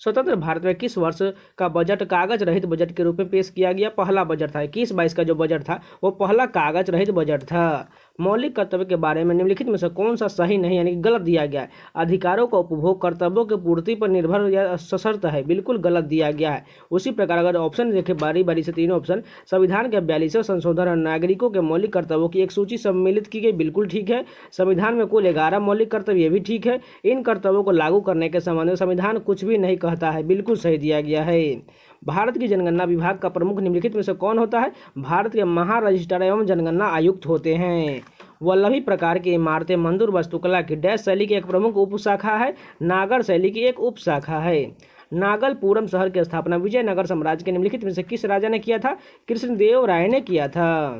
स्वतंत्र भारत में किस वर्ष का बजट कागज रहित बजट के रूप में पेश किया गया? पहला बजट था। 21-22 का जो बजट था वो पहला कागज रहित बजट था। मौलिक कर्तव्य के बारे में निम्नलिखित में से कौन सा सही नहीं यानी कि गलत दिया गया है? अधिकारों का उपभोग कर्तव्यों की पूर्ति पर निर्भर या सशर्त है, बिल्कुल गलत दिया गया है। उसी प्रकार अगर ऑप्शन देखें बारी बारी से तीनों ऑप्शन, संविधान के 42वें संशोधन और नागरिकों के मौलिक कर्तव्यों की एक सूची सम्मिलित की गई, बिल्कुल ठीक है। संविधान में कुल 11 मौलिक कर्तव्य, ये भी ठीक है। इन कर्तव्यों को लागू करने के संबंध में संविधान कुछ भी नहीं कहता है, बिल्कुल सही दिया गया है। भारत की जनगणना विभाग का प्रमुख निम्नलिखित में से कौन होता है? भारत के महारजिस्ट्रार एवं जनगणना आयुक्त होते हैं। वल्लभी प्रकार की इमारतें मंदिर वास्तुकला की डैश शैली की एक प्रमुख उपशाखा है? नागर शैली की एक उपशाखा है। नागलपुरम शहर की स्थापना विजयनगर साम्राज्य के निम्नलिखित में से किस राजा ने किया था? कृष्णदेव राय ने किया था।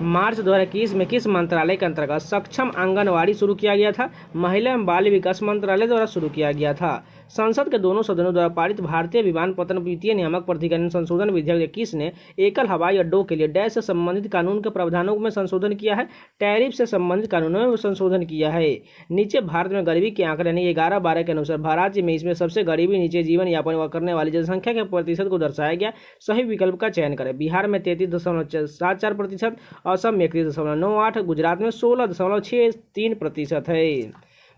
मार्च 2021 में किस मंत्रालय के अंतर्गत सक्षम आंगनवाड़ी शुरू किया गया था? महिला एवं बाल विकास मंत्रालय द्वारा शुरू किया गया था। संसद के दोनों सदनों द्वारा पारित भारतीय विमानपत्तन वित्तीय नियामक प्राधिकरण संशोधन विधेयक 21 ने एकल हवाई अड्डों के लिए डैश से संबंधित कानून के प्रावधानों में संशोधन किया है, टैरिफ से संबंधित कानूनों में संशोधन किया है। नीचे भारत में गरीबी के आंकड़े यानी 11-12 के अनुसार राज्य में इसमें सबसे गरीबी नीचे जीवन यापन करने वाली जनसंख्या के प्रतिशत को दर्शाया गया। सही विकल्प का चयन करें। बिहार में 33.74%, असम में 31.98, गुजरात में 16.63% है।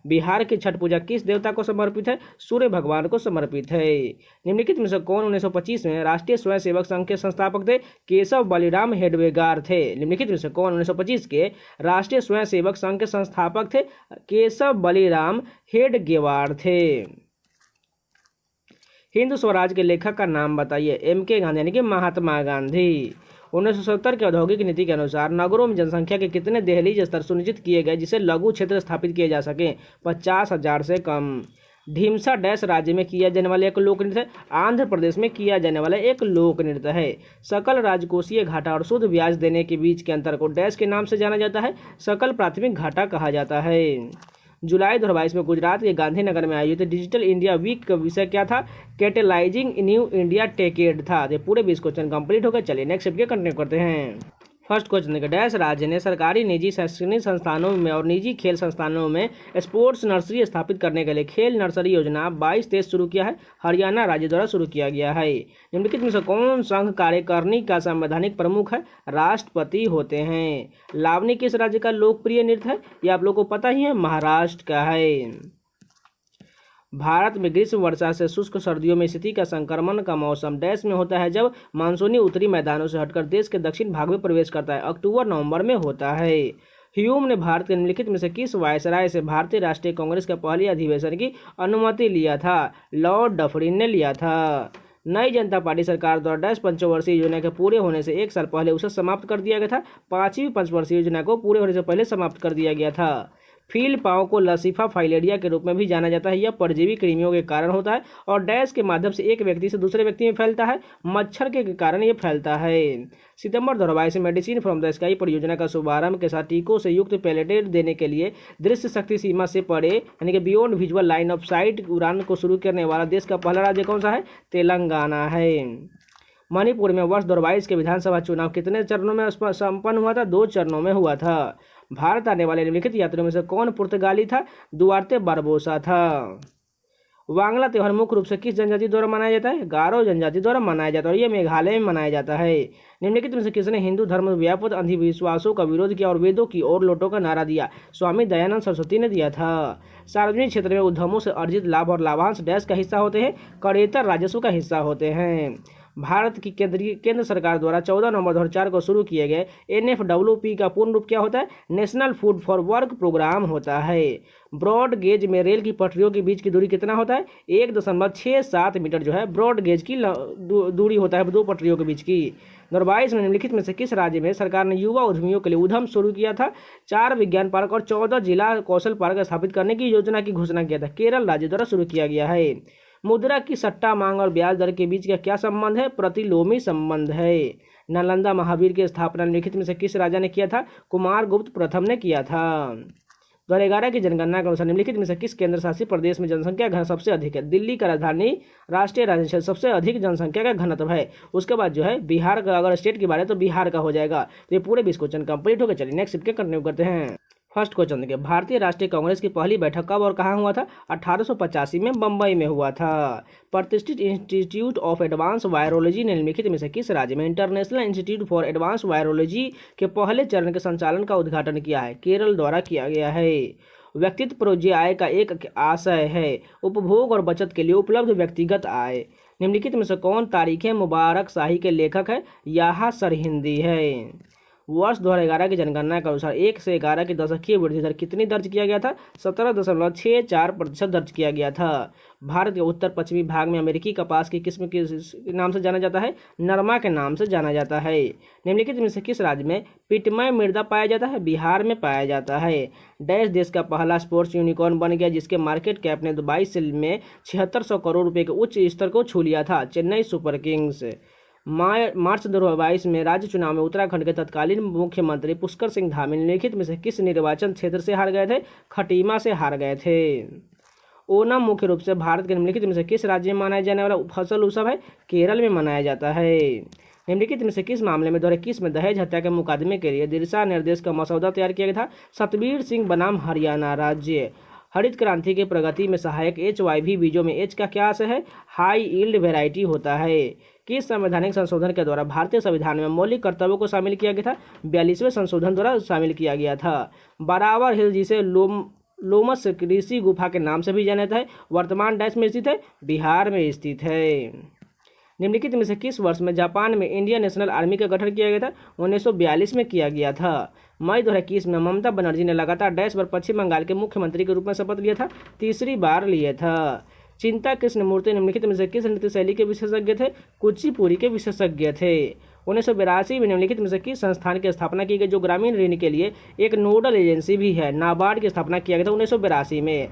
बिहार की छठ पूजा किस देवता को समर्पित है? सूर्य भगवान को समर्पित है। निम्नलिखित में से कौन 1925 में राष्ट्रीय स्वयंसेवक संघ के संस्थापक थे? केशव बलिराम हेडगेवार थे। निम्नलिखित में से कौन 1925 के राष्ट्रीय स्वयंसेवक संघ के संस्थापक थे? केशव बलिराम हेडगेवार थे। हिंदू स्वराज के लेखक का नाम बताइए। M.K. गांधी यानी कि महात्मा गांधी। 1970 के औद्योगिक नीति के अनुसार नगरों में जनसंख्या के कितने दहलीज स्तर सुनिश्चित किए गए जिससे लघु क्षेत्र स्थापित किए जा सके? 50,000 से कम। ढीमसा डैश राज्य में किया जाने वाला एक लोक नृत्य है? आंध्र प्रदेश में किया जाने वाला एक लोक नृत्य है। सकल राजकोषीय घाटा और शुद्ध ब्याज देने के बीच के अंतर को डैश के नाम से जाना जाता है? सकल प्राथमिक घाटा कहा जाता है। जुलाई 2022 में गुजरात के गांधीनगर में आयोजित डिजिटल इंडिया वीक का विषय क्या था? कैटेलाइजिंग न्यू इंडिया टेकेड था। ये पूरे 20 क्वेश्चन कंप्लीट हो गए। चलिए नेक्स्ट स्टेप कंटिन्यू करते हैं। फर्स्ट क्वेश्चन देखिए, डैश राज्य ने सरकारी निजी शैक्षणिक संस्थानों में और निजी खेल संस्थानों में स्पोर्ट्स नर्सरी स्थापित करने के लिए खेल नर्सरी योजना 22-23 शुरू किया है? हरियाणा राज्य द्वारा शुरू किया गया है। निम्नलिखित में से कौन संघ कार्यकारिणी का संवैधानिक प्रमुख है? राष्ट्रपति होते हैं। लावनी किस राज्य का लोकप्रिय नृत्य है? ये आप लोग को पता ही है, महाराष्ट्र का है। भारत में ग्रीष्म वर्षा से शुष्क सर्दियों में स्थिति का संक्रमण का मौसम डैश में होता है जब मानसूनी उत्तरी मैदानों से हटकर देश के दक्षिण भाग में प्रवेश करता है? अक्टूबर-नवंबर में होता है। ह्यूम ने भारत के निम्नलिखित में से किस वायसराय से भारतीय राष्ट्रीय कांग्रेस के पहले अधिवेशन की अनुमति लिया था? लॉर्ड डफरिन ने लिया था। नई जनता पार्टी सरकार द्वारा डैश पंचवर्षीय योजना के पूरे होने से 1 साल पहले उसे समाप्त कर दिया गया था? 5वीं पंचवर्षीय योजना को पूरे होने से पहले समाप्त कर दिया गया था। फील्ड पाँव को लसीफा फाइलेरिया के रूप में भी जाना जाता है। यह परजीवी कृमियों के कारण होता है और डैश के माध्यम से एक व्यक्ति से दूसरे व्यक्ति में फैलता है? मच्छर के कारण यह फैलता है। सितंबर 2022 में मेडिसिन फ्रॉम द स्काई परियोजना का शुभारंभ के साथ टीकों से युक्त पैलेटेड देने के लिए दृश्य शक्ति सीमा से परे यानी कि beyond visual line of site उड़ान को शुरू करने वाला देश का पहला राज्य कौन सा है? तेलंगाना है। मणिपुर में वर्ष 2022 के विधानसभा चुनाव कितने चरणों में संपन्न हुआ था? 2 चरणों में हुआ था। भारत आने वाले निम्नलिखित यात्रियों में से कौन पुर्तगाली था? दुआर्ते बारबोसा था। वांगला त्योहार मुख्य रूप से किस जनजाति द्वारा मनाया जाता है? गारो जनजाति द्वारा मनाया जाता है और यह मेघालय में मनाया जाता है। निम्नलिखित में से किसने हिंदू धर्म में व्यापक अंधविश्वासों का विरोध किया और वेदों की ओर लौटो का नारा दिया? स्वामी दयानंद सरस्वती ने दिया था। सार्वजनिक क्षेत्र में उद्यमों से अर्जित लाभ और लाभांश डैश का हिस्सा होते हैं? करेतर राजस्व का हिस्सा होते हैं। भारत की केंद्र सरकार द्वारा 14 नवंबर 2004 को शुरू किए गए NFWP का पूर्ण रूप क्या होता है? National food for work programme होता है। ब्रॉड गेज में रेल की पटरियों के बीच की दूरी कितना होता है? 1.67 मीटर जो है ब्रॉड गेज की दूरी होता है 2 पटरियों के बीच की। 2022 में निम्नलिखित में से किस राज्य में सरकार ने युवा उद्यमियों के लिए उद्यम शुरू किया था? 4 विज्ञान पार्क और 14 जिला कौशल पार्क स्थापित करने की योजना की घोषणा किया था? केरल राज्य द्वारा शुरू किया गया है। मुद्रा की सट्टा मांग और ब्याज दर के बीच का क्या संबंध है? प्रतिलोमी संबंध है। नालंदा महावीर की स्थापना निम्नलिखित में से किस राजा ने किया था? कुमारगुप्त प्रथम ने किया था। 2011 की जनगणना के अनुसार निम्नलिखित में से किस केंद्र शासित प्रदेश में जनसंख्या घनत्व सबसे अधिक है? दिल्ली का राजधानी राष्ट्रीय राजधानी क्षेत्र सबसे अधिक जनसंख्या का घनत्व है। उसके बाद जो है बिहार का, अगर स्टेट की बात है तो बिहार का हो जाएगा। तो ये पूरे 20 क्वेश्चन कंप्लीट हो गए। चलिए नेक्स्ट स्टेप कंटिन्यू करते हैं। फर्स्ट क्वेश्चन देखिए, भारतीय राष्ट्रीय कांग्रेस की पहली बैठक कब और कहाँ हुआ था? 1885 में बम्बई में हुआ था। प्रतिष्ठित इंस्टीट्यूट ऑफ एडवांस वायरोलॉजी ने निम्नलिखित में से किस राज्य में international institute for advance virology के पहले चरण के संचालन का उद्घाटन किया है? केरल द्वारा किया गया है। व्यक्तित्व प्रोज्य आय का एक आशय है उपभोग और बचत के लिए उपलब्ध व्यक्तिगत आय। निम्नलिखित में से कौन तारीखें मुबारक शाही के लेखक है? याहा सरहिंदी है। वर्ष 2011 की जनगणना के अनुसार 1 से 11 की दशकीय वृद्धि दर कितनी दर्ज किया गया था? 17.64% दर्ज किया गया था। भारत के उत्तर पश्चिमी भाग में अमेरिकी कपास की किस्म के नाम से जाना जाता है? नरमा के नाम से जाना जाता है। निम्नलिखित में से किस राज्य में पिटमय मृदा पाया जाता है? बिहार में पाया जाता है। डैश देश का पहला स्पोर्ट्स यूनिकॉर्न बन गया जिसके मार्केट कैप ने 22 में 7600 करोड़ रुपए के उच्च स्तर को छू लिया था? Chennai super Kings. मार्च 2022 में राज्य चुनाव में उत्तराखंड के तत्कालीन मुख्यमंत्री पुष्कर सिंह धामी निम्नलिखित में से किस निर्वाचन क्षेत्र से हार गए थे? खटीमा से हार गए थे। ओणम मुख्य रूप से भारत के निम्नलिखित में से किस राज्य में मनाया जाने वाला फसल उत्सव है? केरल में मनाया जाता है। निम्नलिखित में से किस मामले में 2021 में दहेज हत्या के मुकदमे के लिए दिशा निर्देश का मसौदा तैयार किया गया था? सतबीर सिंह बनाम हरियाणा राज्य। हरित क्रांति की प्रगति में सहायक HYV बीजों में H का क्या आशय है? हाई यील्ड वेराइटी होता है। किस संवैधानिक संशोधन के द्वारा भारतीय संविधान में मौलिक कर्तव्यों को शामिल किया गया था? 42वें संशोधन द्वारा शामिल किया गया था। बराबर हिल जिसे लोमस ऋषि गुफा के नाम से भी जाना जाता है। वर्तमान डैश में स्थित है, बिहार में स्थित है। निम्नलिखित में से किस वर्ष में जापान में इंडियन नेशनल आर्मी का गठन किया गया था? 1942 में किया गया था। मई 2021 में ममता बनर्जी ने लगातार डैश पर पश्चिम बंगाल के मुख्यमंत्री के रूप में शपथ लिया था? तीसरी बार लिया था। चिंता कृष्णमूर्ति निम्नलिखित में से किस नृत्य शैली के विशेषज्ञ थे? कुचिपुड़ी के विशेषज्ञ थे। 1982 में निम्नलिखित में से किस संस्थान की स्थापना की गई जो ग्रामीण ऋण के लिए एक नोडल एजेंसी भी है? नाबार्ड की स्थापना किया गया था 1982 में।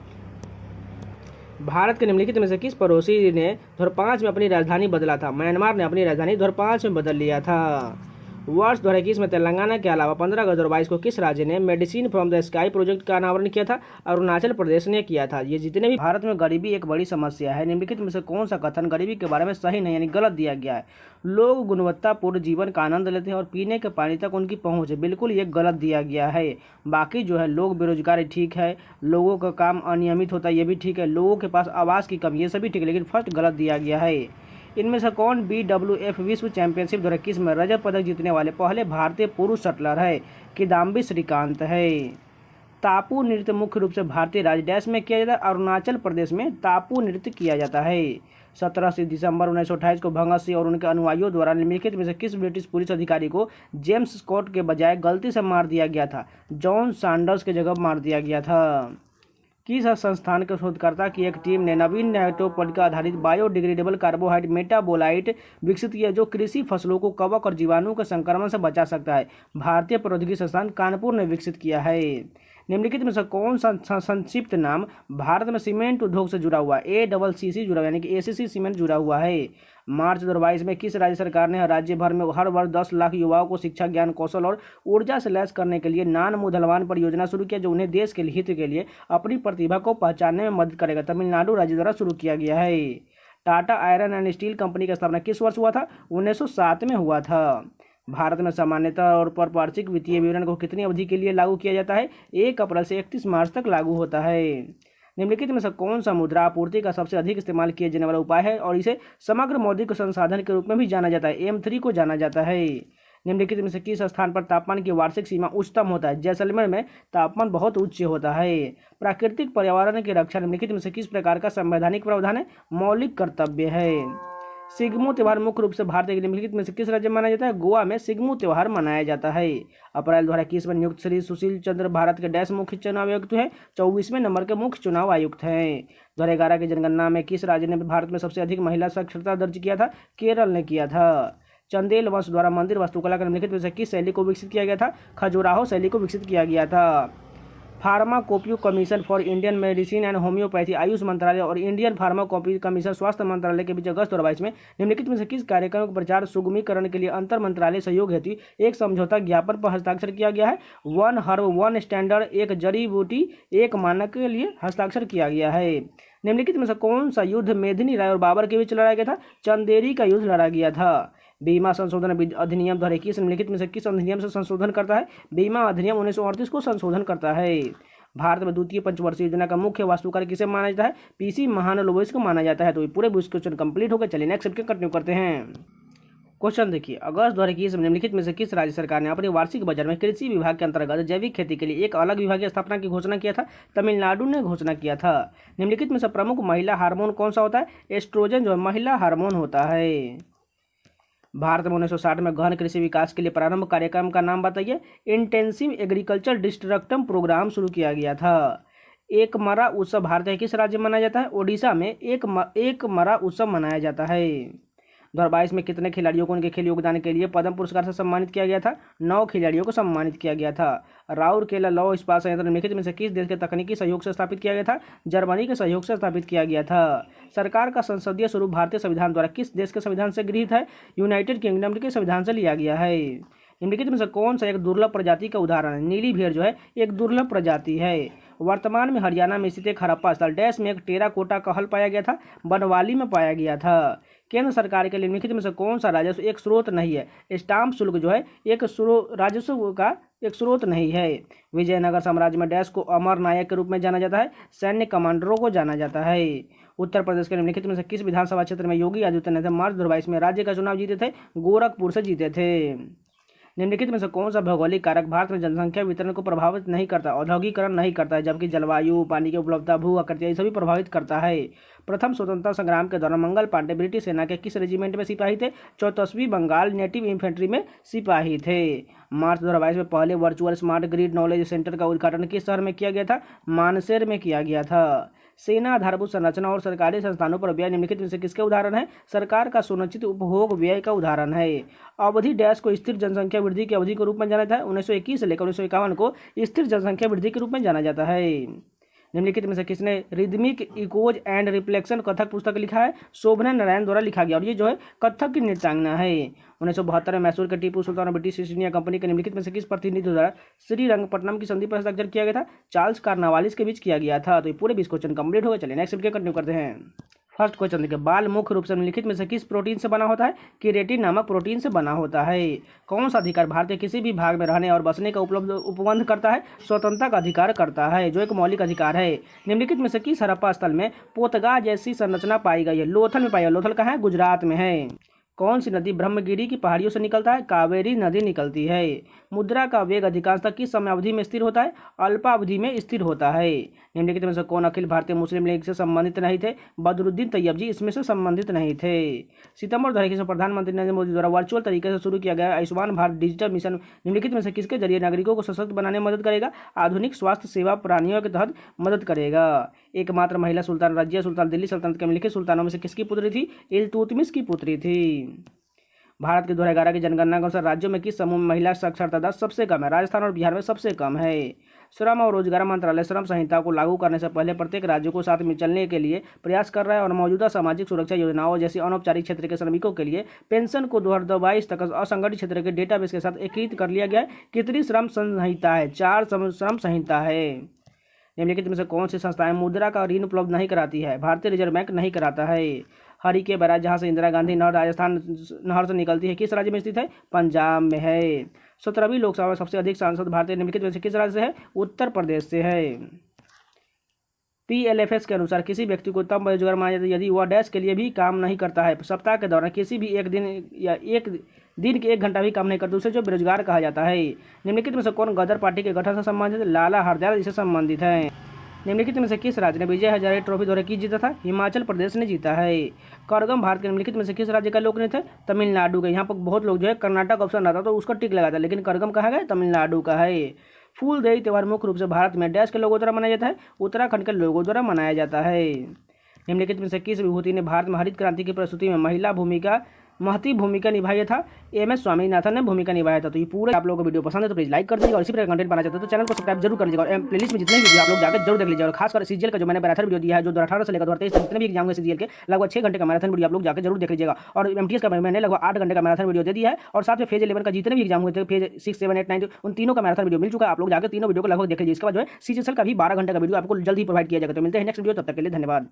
भारत के निम्नलिखित में से किस पड़ोसी ने 2005 में अपनी राजधानी बदला था? म्यांमार ने अपनी राजधानी 2005 में बदल लिया था। वर्ष 2021 में तेलंगाना के अलावा 15 अगस्त 2022 को किस राज्य ने medicine from the sky project का अनावरण किया था? अरुणाचल प्रदेश ने किया था। ये जितने भी भारत में गरीबी एक बड़ी समस्या है, निम्नलिखित में से कौन सा कथन गरीबी के बारे में सही नहीं यानी गलत दिया गया है? लोग गुणवत्तापूर्ण जीवन का आनंद लेते हैं और पीने के पानी तक उनकी पहुंच है, बिल्कुल ये गलत दिया गया है। बाकी जो है लोग बेरोजगारी ठीक है, लोगों का काम अनियमित होता है ये भी ठीक है, लोगों के पास आवास की कमी ये सभी ठीक है, लेकिन फर्स्ट गलत दिया गया है। इनमें से कौन BWF विश्व चैंपियनशिप 2021 में रजत पदक जीतने वाले पहले भारतीय पुरुष शटलर है? किदाम्बी श्रीकांत है। तापू नृत्य मुख्य रूप से भारतीय राज्य डैश में किया जाता है? अरुणाचल प्रदेश में तापू नृत्य किया जाता है। 17 दिसंबर 1928 को भगत सिंह और उनके अनुयायियों द्वारा निम्नलिखित में से किस ब्रिटिश पुलिस अधिकारी को जेम्स स्कॉट के बजाय गलती से मार दिया गया था? जॉन सैंडर्स के जगह मार दिया गया था। किस संस्थान के शोधकर्ता की एक टीम ने नवीन नाइट्रोपोनिका आधारित बायोडिग्रेडेबल कार्बोहाइड्रेट मेटाबोलाइट विकसित किया जो कृषि फसलों को कवक और जीवाणु के संक्रमण से बचा सकता है? भारतीय प्रौद्योगिकी संस्थान कानपुर ने विकसित किया है। निम्नलिखित में से कौन सा संक्षिप्त नाम भारत में सीमेंट उद्योग से जुड़ा हुआ है? ACC जुड़ा हुआ यानी कि ACC सीमेंट जुड़ा हुआ है। मार्च 2022 में किस राज्य सरकार ने राज्य भर में हर वर्ष 10 लाख युवाओं को शिक्षा, ज्ञान, कौशल और ऊर्जा से लैस करने के लिए नान मुधलवान परियोजना शुरू किया जो उन्हें देश के हित के लिए अपनी प्रतिभा को पहचानने में मदद करेगा? तमिलनाडु राज्य द्वारा शुरू किया गया है। Tata iron and steel company का स्थापना किस वर्ष हुआ था? 1907 में हुआ था। भारत में सामान्यतः और पर वार्षिक वित्तीय विवरण को कितनी अवधि के लिए लागू किया जाता है? 1 अप्रैल से 31 मार्च तक लागू होता है। निम्नलिखित में से कौन सा मुद्रा आपूर्ति का सबसे अधिक इस्तेमाल किया जाने वाला उपाय है और इसे समग्र मौद्रिक संसाधन के रूप में भी जाना जाता है? M3 को जाना जाता है। निम्नलिखित में से किस स्थान पर तापमान की वार्षिक सीमा उच्चतम होता है? जैसलमेर में तापमान बहुत उच्च होता है। प्राकृतिक पर्यावरण की रक्षा निम्नलिखित में से किस प्रकार का संवैधानिक प्रावधान है? मौलिक कर्तव्य है। सिग्मो त्यौहार मुख्य रूप से भारत के निम्नलिखित में से किस राज्य में मनाया जाता है? गोवा में सिग्मो त्यौहार मनाया जाता है। अप्रैल 2021 में नियुक्त श्री सुशील चंद्र भारत के डैश मुख्य चुनाव आयुक्त हैं? 24वें नंबर के मुख्य चुनाव आयुक्त हैं। 2011 की जनगणना में किस राज्य ने भारत में सबसे अधिक महिला साक्षरता दर्ज किया था? केरल ने किया था। चंदेल वंश द्वारा मंदिर वास्तुकला के निम्नलिखित में से किस शैली को विकसित किया गया था? खजुराहो शैली को विकसित किया गया था। Pharmacopoeia commission for Indian medicine and homoeopathy AYUSH मंत्रालय और इंडियन फार्माकोपी कमीशन स्वास्थ्य मंत्रालय के बीच अगस्त 2022 में निम्नलिखित में से किस कार्यक्रम के प्रचार सुगमीकरण के लिए अंतर मंत्रालय सहयोग हेतु एक समझौता ज्ञापन पर हस्ताक्षर किया गया है? 1 हर्ब 1 स्टैंडर्ड, एक जड़ी बूटी एक मानक के लिए हस्ताक्षर किया गया है। निम्नलिखित में से कौन सा युद्ध मेदिनी राय और बाबर के बीच लड़ा गया था? चंदेरी का युद्ध लड़ा गया था। बीमा संशोधन अधिनियम 2021 निम्नलिखित में से किस अधिनियम से संशोधन करता है? बीमा अधिनियम 1938 को संशोधन करता है। भारत में द्वितीय पंचवर्षीय योजना का मुख्य वास्तुकार किसे माना जाता है? PC महालनोबिस को माना जाता है। तो ये पूरे क्वेश्चन कंप्लीट हो गए। चलिए नेक्स्ट सेक्शन कंटिन्यू करते हैं। क्वेश्चन देखिए, अगस्त 2021 में निम्नलिखित में से किस राज्य सरकार ने अपने वार्षिक बजट में कृषि विभाग के अंतर्गत जैविक खेती के लिए एक अलग विभाग की स्थापना की घोषणा किया था? तमिलनाडु ने घोषणा किया था। निम्नलिखित में से प्रमुख महिला हार्मोन कौन सा होता है? एस्ट्रोजन जो महिला हार्मोन होता है। भारत में 1960 में गहन कृषि विकास के लिए प्रारंभ कार्यक्रम का नाम बताइए। इंटेंसिव एग्रीकल्चर डिस्ट्रक्टम प्रोग्राम शुरू किया गया था। एक मरा उत्सव भारत के किस राज्य में मनाया जाता है? ओडिशा में एक मरा उत्सव मनाया जाता है। 2022 में कितने खिलाड़ियों को उनके खेल योगदान के लिए पद्म पुरस्कार से सम्मानित किया गया था? 9 खिलाड़ियों को सम्मानित किया गया था। राउरकेला लौह इस्पात संयंत्र निम्नलिखित में से किस देश के तकनीकी सहयोग से स्थापित किया गया था? जर्मनी के सहयोग से स्थापित किया गया था। सरकार का संसदीय स्वरूप भारतीय संविधान द्वारा किस देश के संविधान से गृहीत है? यूनाइटेड किंगडम के संविधान से लिया गया है। निम्नलिखित में से कौन सा एक दुर्लभ प्रजाति का उदाहरण है? नीली भेड़ जो है एक दुर्लभ प्रजाति है। वर्तमान में हरियाणा में स्थित एक हड़प्पा स्थल डैश में एक टेराकोटा का हल पाया गया था? बनवाली में पाया गया था। केंद्र सरकार के निम्नलिखित में से कौन सा राजस्व एक स्रोत नहीं है? स्टाम्प शुल्क जो है एक राजस्व का एक स्रोत नहीं है। विजयनगर साम्राज्य में डैश को अमर नायक के रूप में जाना जाता है? सैन्य कमांडरों को जाना जाता है। उत्तर प्रदेश के निम्नलिखित में से किस विधानसभा क्षेत्र में योगी आदित्यनाथ मार्च 2022 में राज्य का चुनाव जीते थे? गोरखपुर से जीते थे। निम्नलिखित में से कौन सा भौगोलिक कारक भारत में जनसंख्या वितरण को प्रभावित नहीं करता? औद्योगिकरण नहीं करता है, जबकि जलवायु, पानी की उपलब्धता, भू आकृति ये सभी प्रभावित करता है। प्रथम स्वतंत्रता संग्राम के दौरान मंगल पांडे ब्रिटिश सेना के किस रेजिमेंट में सिपाही थे? 34वीं बंगाल नेटिव इन्फेंट्री में सिपाही थे। मार्च 2022 में पहले virtual smart grid knowledge centre का उद्घाटन किस शहर में किया गया था? मानसेर में किया गया था। सेना आधारभूत संरचना और सरकारी संस्थानों पर व्यय निम्नलिखित में से किसके उदाहरण है? सरकार का सुनिश्चित उपभोग व्यय का उदाहरण है। अवधि डैश को स्थिर जनसंख्या वृद्धि की अवधि के रूप में जाना जाता है। 1921 से लेकर 1951 को स्थिर जनसंख्या वृद्धि के रूप में जाना जाता है। निम्नलिखित में से किसने rhythmic echoes and reflection Kathak पुस्तक लिखा है? शोभना नारायण द्वारा लिखा गया और ये जो है कथक की नृत्यांगना है। 1972 में मैसूर के टीपू सुल्तान और ब्रिटिश ईस्ट इंडिया कंपनी के निम्नलिखित में से किस प्रतिनिधि द्वारा श्रीरंगपट्टनम की संधि पर हस्ताक्षर किया गया था? चार्ल्स कार्नवालिस के बीच किया गया था। तो ये पूरे 20 क्वेश्चन कंप्लीट हो गए। चलिए नेक्स्ट वीडियो कंटिन्यू करते हैं। फर्स्ट क्वेश्चन देखिए, बाल मुख्य रूप से निम्नलिखित में से किस प्रोटीन से बना होता है? केराटिन नामक प्रोटीन से बना होता है। कौन सा अधिकार भारत के किसी भी भाग में रहने और बसने का उपबंध करता है? स्वतंत्रता का अधिकार करता है, जो एक मौलिक अधिकार है। निम्नलिखित में से किस हड़प्पा स्थल में पोतगा जैसी संरचना पाई गई है? लोथल में पाई है। लोथल कहाँ है? गुजरात में है। कौन सी नदी ब्रह्मगिरी की पहाड़ियों से निकलता है? कावेरी नदी निकलती है। मुद्रा का वेग अधिकांशतः किस समय अवधि में स्थिर होता है? अल्पावधि में स्थिर होता है। निम्नलिखित में से कौन अखिल भारतीय मुस्लिम लीग से संबंधित नहीं थे? बदरुद्दीन तैयबजी इसमें से संबंधित नहीं थे। सितंबर 2021 में प्रधानमंत्री नरेंद्र मोदी द्वारा वर्चुअल तरीके से शुरू किया गया आयुष्मान भारत डिजिटल मिशन निम्नलिखित में से किसके जरिए नागरिकों को सशक्त बनाने में मदद करेगा? आधुनिक स्वास्थ्य सेवा प्रणालियों के तहत मदद करेगा। एकमात्र महिला सुल्तान रजिया सुल्तान दिल्ली सल्तनत के निम्नलिखित सुल्तानों में से किसकी पुत्री थी? इल्तुतमिश की पुत्री थी। भारत के 2011 की जनगणना के अनुसार राज्यों में किस समूह में महिला साक्षरता दर सबसे कम है? राजस्थान और बिहार में सबसे कम है। श्रम और रोजगार मंत्रालय श्रम संहिता को लागू करने से पहले प्रत्येक राज्य को साथ में चलने के लिए प्रयास कर रहा है और मौजूदा सामाजिक सुरक्षा योजनाओं जैसी अनौपचारिक क्षेत्र के श्रमिकों के लिए पेंशन को 2022 तक असंगठित क्षेत्र के डेटाबेस के साथ एकीकृत कर लिया गया है। कितनी श्रम संहिता है? 4 श्रम संहिता है। निम्नलिखित में से कौन सी संस्थाएं मुद्रा का ऋण उपलब्ध नहीं कराती है? भारतीय रिजर्व बैंक नहीं कराता है। हरी के बैराज जहां से इंदिरा गांधी नहर राजस्थान नहर से निकलती है किस राज्य में स्थित है? पंजाब में है। 17वीं लोकसभा में सबसे अधिक सांसद भारतीय निम्नलिखित में से किस राज्य से है? उत्तर प्रदेश से है। PLFS के अनुसार किसी व्यक्ति को तब बेरोजगार माना जाता है यदि वह डैश के लिए भी काम नहीं करता है। सप्ताह के दौरान किसी भी एक दिन या एक दिन के 1 घंटा भी काम नहीं करता उसे जो बेरोजगार कहा जाता है। निम्नलिखित में से कौन गदर पार्टी के गठन से संबंधित? लाला हरदयाल इससे संबंधित है। निम्नलिखित में से किस राज्य ने विजय हजारे ट्रॉफी द्वारा की जीता था? हिमाचल प्रदेश ने जीता है। करगम भारत के निम्नलिखित में से किस राज्य का लोक नृत्य है? तमिलनाडु का। यहाँ पर बहुत लोग जो है कर्नाटक ऑप्शन आता तो उसका टिक लगाता है, लेकिन करगम कहाँ गए? तमिलनाडु का है। फूलदेई त्यौहार मुख्य रूप से भारत में डैश के लोगों द्वारा मनाया जाता है? उत्तराखंड के लोगों द्वारा मनाया जाता है। निम्नलिखित में से किस विभूति ने भारत में हरित क्रांति की प्रस्तुति में महती भूमिका निभाई था? MS स्वामीनाथन ने भूमिका निभाया था। तो ये पूरा आप लोगों को वीडियो पसंद है तो प्लीज लाइक कर दीजिएगा और इसी तरह कंटेंट बनाना चाहते हैं तो चैनल को सब्सक्राइब जरूर कर लीजिएगा और प्लेलिस्ट में जितने भी वीडियो आप लोग जाकर जरूर देख लीजिएगा। और खासकर सीजीएल का जो मैंने मैराथन वीडियो दिया है जो 2018 से लेकर 2023 तक जितने भी एग्जाम हुए सीजीएल के लगभग 6 घंटे का मैराथन वीडियो आप लोग जाकर जरूर देख लीजिएगा। और MTS का मैंने लगभग 8 घंटे का मैराथन वीडियो दे दिया है और साथ में फेज 11 का जितने भी एग्जाम हुए थे फेज 6, 7, 8, 9 उन तीनों का मैराथन वीडियो मिल चुका है। आप लोग जाकर तीनों वीडियो को लगभग देख लीजिए। इसके बाद जो है CGL का भी 12 घंटे का वीडियो आपको जल्द ही प्रोवाइड किया जाएगा। तो मिलते हैं नेक्स्ट वीडियो, तब तक के लिए धन्यवाद।